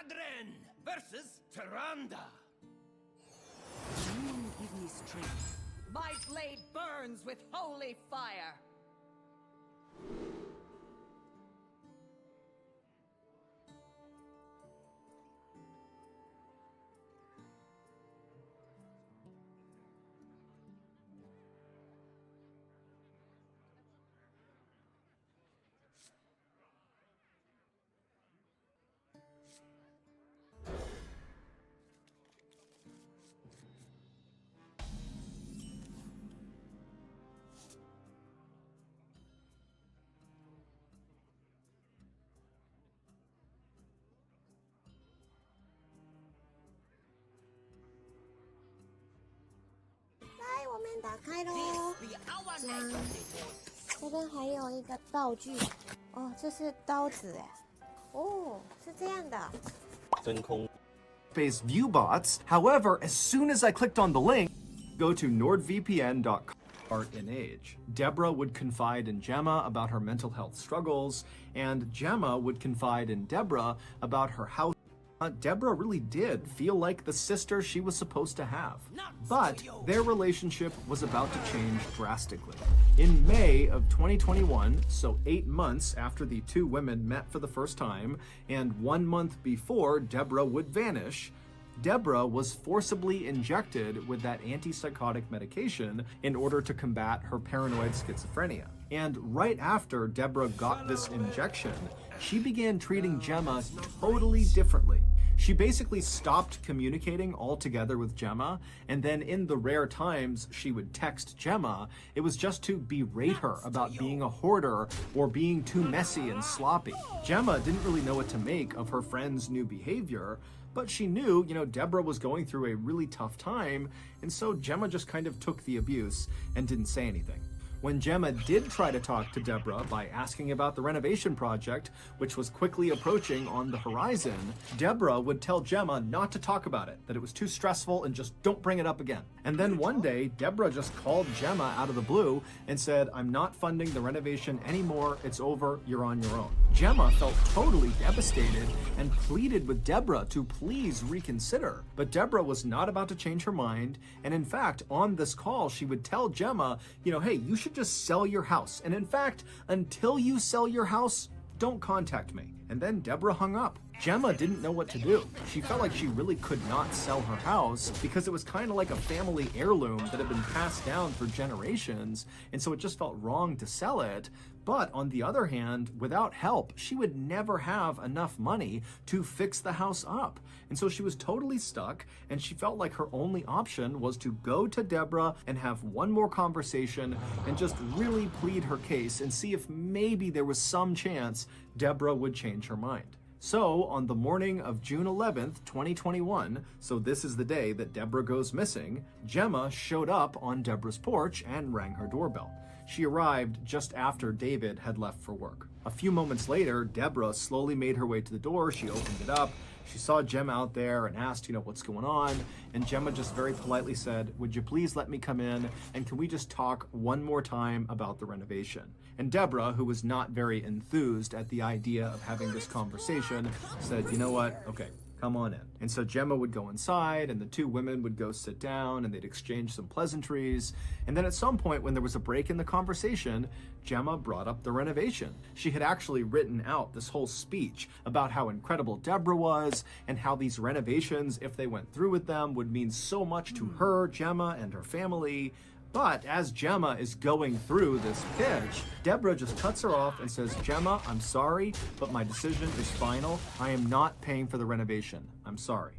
Paladin versus Tyrande. You give me strength. My blade burns with holy fire.来，我们打开喽。 This be our next reward. 这边还有一个道具，哦，这是刀子哎，哦，是这样的。真空 based view bots. However, as soon as I clicked on the link, go to nordvpn.com. Art and age. Deborah would confide in Gemma about her mental health struggles, and Gemma would confide in Deborah about her house. Deborah really did feel like the sister she was supposed to have. But their relationship was about to change drastically. In May of 2021, so 8 months after the two women met for the first time, and 1 month before Deborah would vanish, Deborah was forcibly injected with that antipsychotic medication in order to combat her paranoid schizophrenia. And right after Deborah got this injection, she began treating Gemma totally differently. She basically stopped communicating altogether with Gemma, and then in the rare times she would text Gemma, it was just to berate her about being a hoarder or being too messy and sloppy. Gemma didn't really know what to make of her friend's new behavior, but she knew, Deborah was going through a really tough time, and so Gemma just kind of took the abuse and didn't say anything. When Gemma did try to talk to Deborah by asking about the renovation project, which was quickly approaching on the horizon, Deborah would tell Gemma not to talk about it, that it was too stressful and just don't bring it up again. And then one day, Deborah just called Gemma out of the blue and said, "I'm not funding the renovation anymore, it's over, you're on your own." Gemma felt totally devastated and pleaded with Deborah to please reconsider. But Deborah was not about to change her mind, and in fact, on this call, she would tell Gemma, hey, you should just sell your house. And in fact, until you sell your house, don't contact me. And then Deborah hung up. Gemma didn't know what to do. She felt like she really could not sell her house because it was kind of like a family heirloom that had been passed down for generations, and so it just felt wrong to sell it. But on the other hand, without help, she would never have enough money to fix the house up. And so she was totally stuck, and she felt like her only option was to go to Deborah and have one more conversation and just really plead her case and see if maybe there was some chance Deborah would change her mind. So, on the morning of June 11th, 2021, so this is the day that Deborah goes missing, Gemma showed up on Deborah's porch and rang her doorbell. She arrived just after David had left for work. A few moments later, Deborah slowly made her way to the door. She opened it up. She saw Gemma out there and asked, what's going on? And Gemma just very politely said, "Would you please let me come in? And can we just talk one more time about the renovation?" And Deborah, who was not very enthused at the idea of having this conversation, said, "You know what? Okay, come on in." And so Gemma would go inside, and the two women would go sit down, and they'd exchange some pleasantries. And then at some point, when there was a break in the conversation, Gemma brought up the renovation. She had actually written out this whole speech about how incredible Deborah was, and how these renovations, if they went through with them, would mean so much to her, Gemma, and her family. But as Gemma is going through this pitch, Deborah just cuts her off and says, "Gemma, I'm sorry, but my decision is final. I am not paying for the renovation. I'm sorry."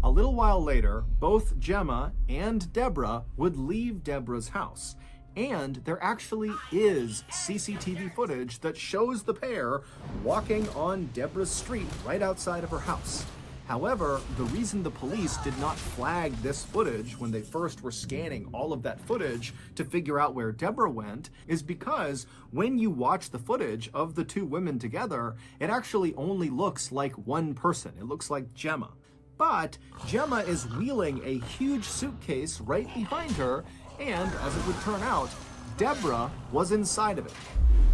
A little while later, both Gemma and Deborah would leave Deborah's house. And there actually is CCTV footage that shows the pair walking on Deborah's street right outside of her house. However, the reason the police did not flag this footage when they first were scanning all of that footage to figure out where Deborah went is because when you watch the footage of the two women together, it actually only looks like one person. It looks like Gemma. But Gemma is wheeling a huge suitcase right behind her, and as it would turn out, Deborah was inside of it.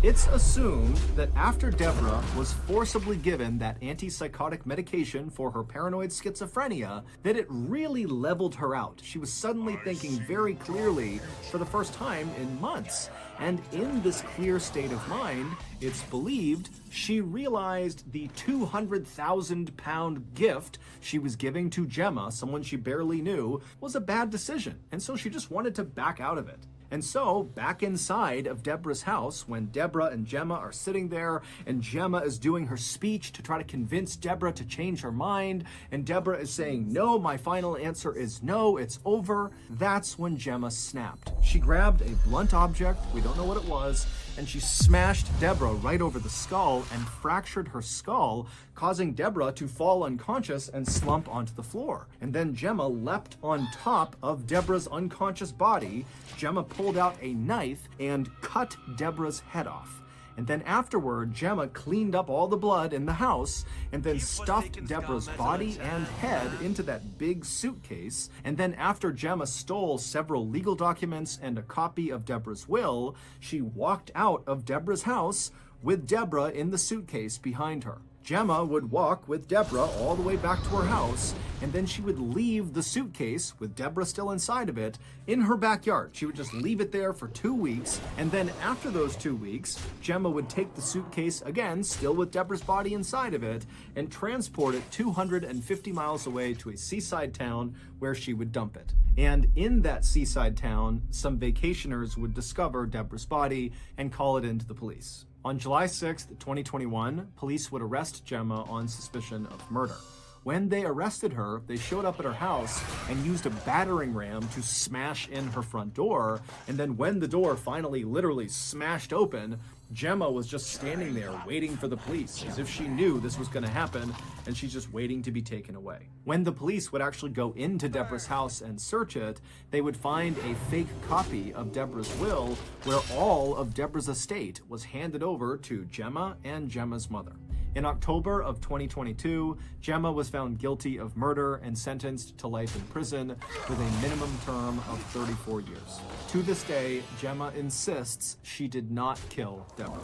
It's assumed that after Deborah was forcibly given that antipsychotic medication for her paranoid schizophrenia, that it really leveled her out. She was suddenly thinking very clearly for the first time in months. And in this clear state of mind, it's believed she realized the 200,000-pound gift she was giving to Gemma, someone she barely knew, was a bad decision. And so she just wanted to back out of it. And so, back inside of Deborah's house, when Deborah and Gemma are sitting there, and Gemma is doing her speech to try to convince Deborah to change her mind, and Deborah is saying, no, my final answer is no, it's over, that's when Gemma snapped. She grabbed a blunt object, we don't know what it was, and she smashed Deborah right over the skull and fractured her skull, causing Deborah to fall unconscious and slump onto the floor. And then Gemma leapt on top of Deborah's unconscious body. Gemma pulled out a knife and cut Deborah's head off. And then afterward, Gemma cleaned up all the blood in the house and then stuffed Deborah's body and head into that big suitcase. And then after Gemma stole several legal documents and a copy of Deborah's will, she walked out of Deborah's house with Deborah in the suitcase behind her. Gemma would walk with Deborah all the way back to her house, and then she would leave the suitcase, with Deborah still inside of it, in her backyard. She would just leave it there for 2 weeks, and then after those 2 weeks, Gemma would take the suitcase again, still with Deborah's body inside of it, and transport it 250 miles away to a seaside town where she would dump it. And in that seaside town, some vacationers would discover Deborah's body and call it in to the police. On July 6th, 2021, police would arrest Gemma on suspicion of murder. When they arrested her, they showed up at her house and used a battering ram to smash in her front door. And then when the door finally literally smashed open, Gemma was just standing there waiting for the police, as if she knew this was going to happen, and she's just waiting to be taken away. When the police would actually go into Deborah's house and search it, they would find a fake copy of Deborah's will where all of Deborah's estate was handed over to Gemma and Gemma's mother. In October of 2022, Gemma was found guilty of murder and sentenced to life in prison with a minimum term of 34 years. To this day, Gemma insists she did not kill Deborah.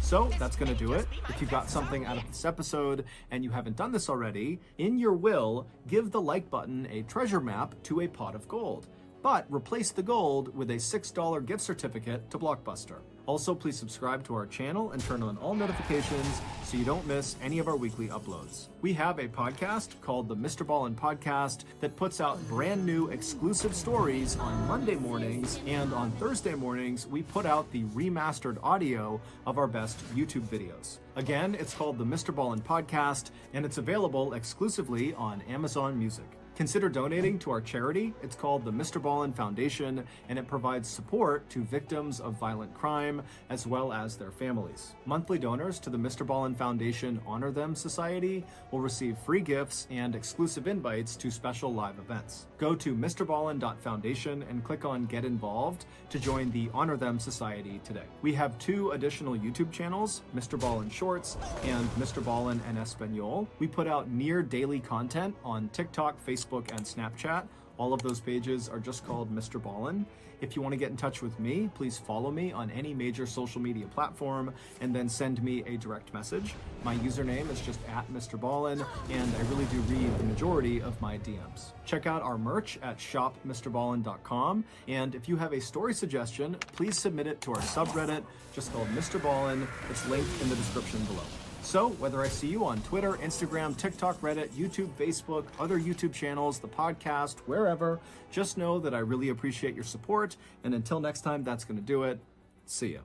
So that's going to do it. If you got something out of this episode and you haven't done this already, in your will, give the like button a treasure map to a pot of gold. But replace the gold with a $6 gift certificate to Blockbuster. Also, please subscribe to our channel and turn on all notifications so you don't miss any of our weekly uploads. We have a podcast called the Mr. Ballin Podcast that puts out brand new exclusive stories on Monday mornings, and on Thursday mornings, we put out the remastered audio of our best YouTube videos. Again, it's called the Mr. Ballin Podcast, and it's available exclusively on Amazon Music. Consider donating to our charity. It's called the Mr. Ballin Foundation, and it provides support to victims of violent crime as well as their families. Monthly donors to the Mr. Ballin Foundation Honor Them Society will receive free gifts and exclusive invites to special live events. Go to mrballin.foundation and click on Get Involved to join the Honor Them Society today. We have 2 additional YouTube channels, Mr. Ballin Shorts and Mr. Ballin en Espanol. We put out near daily content on TikTok, Facebook, and Snapchat. All of those pages are just called Mr. Ballin. If you want to get in touch with me, please follow me on any major social media platform and then send me a direct message. My username is just @Mr. Ballin, and I really do read the majority of my DMs. Check out our merch at shopmrballin.com, and if you have a story suggestion, please submit it to our subreddit, just called Mr. Ballin. It's linked in the description below. So, whether I see you on Twitter, Instagram, TikTok, Reddit, YouTube, Facebook, other YouTube channels, the podcast, wherever, just know that I really appreciate your support. And until next time, that's going to do it. See ya.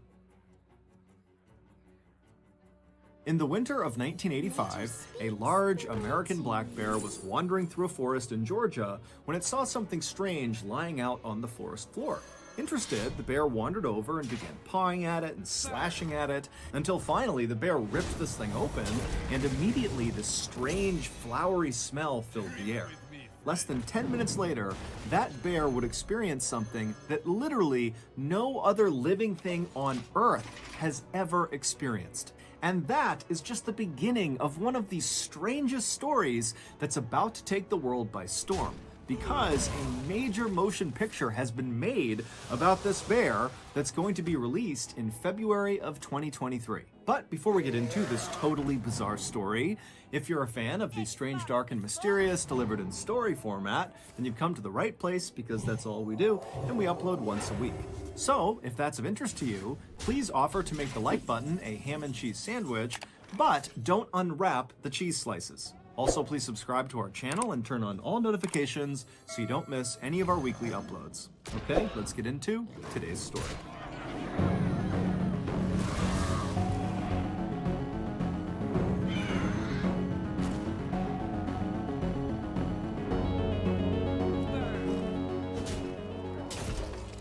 In the winter of 1985, a large American black bear was wandering through a forest in Georgia when it saw something strange lying out on the forest floor. Interested, the bear wandered over and began pawing at it and slashing at it, until finally the bear ripped this thing open, and immediately this strange, flowery smell filled the air. Less than 10 minutes later, that bear would experience something that literally no other living thing on Earth has ever experienced. And that is just the beginning of one of the strangest stories that's about to take the world by storm. because a major motion picture has been made about this bear that's going to be released in February of 2023. But before we get into this totally bizarre story, if you're a fan of the strange, dark, and mysterious delivered in story format, then you've come to the right place because that's all we do, and we upload once a week. So, if that's of interest to you, please offer to make the like button a ham and cheese sandwich, but don't unwrap the cheese slices. Also, please subscribe to our channel and turn on all notifications so you don't miss any of our weekly uploads. Okay, let's get into today's story.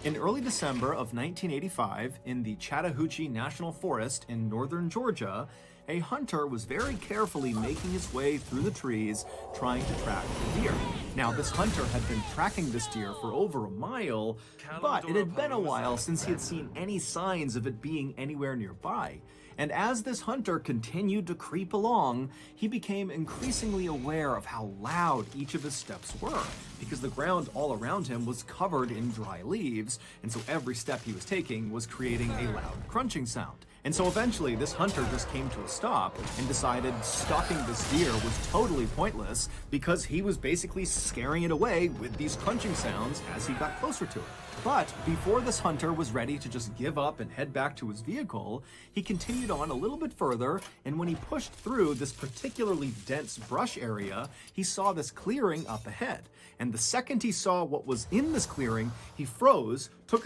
In early December of 1985, in the Chattahoochee National Forest in northern Georgia, a hunter was very carefully making his way through the trees trying to track the deer. Now, this hunter had been tracking this deer for over a mile, but it had been a while since he had seen any signs of it being anywhere nearby. And as this hunter continued to creep along, he became increasingly aware of how loud each of his steps were, because the ground all around him was covered in dry leaves, and so every step he was taking was creating a loud crunching sound. And so eventually this hunter just came to a stop and decided stalking this deer was totally pointless because he was basically scaring it away with these crunching sounds as he got closer to it. But before this hunter was ready to just give up and head back to his vehicle, he continued on a little bit further, and when he pushed through this particularly dense brush area, he saw this clearing up ahead. And the second he saw what was in this clearing, he froze, took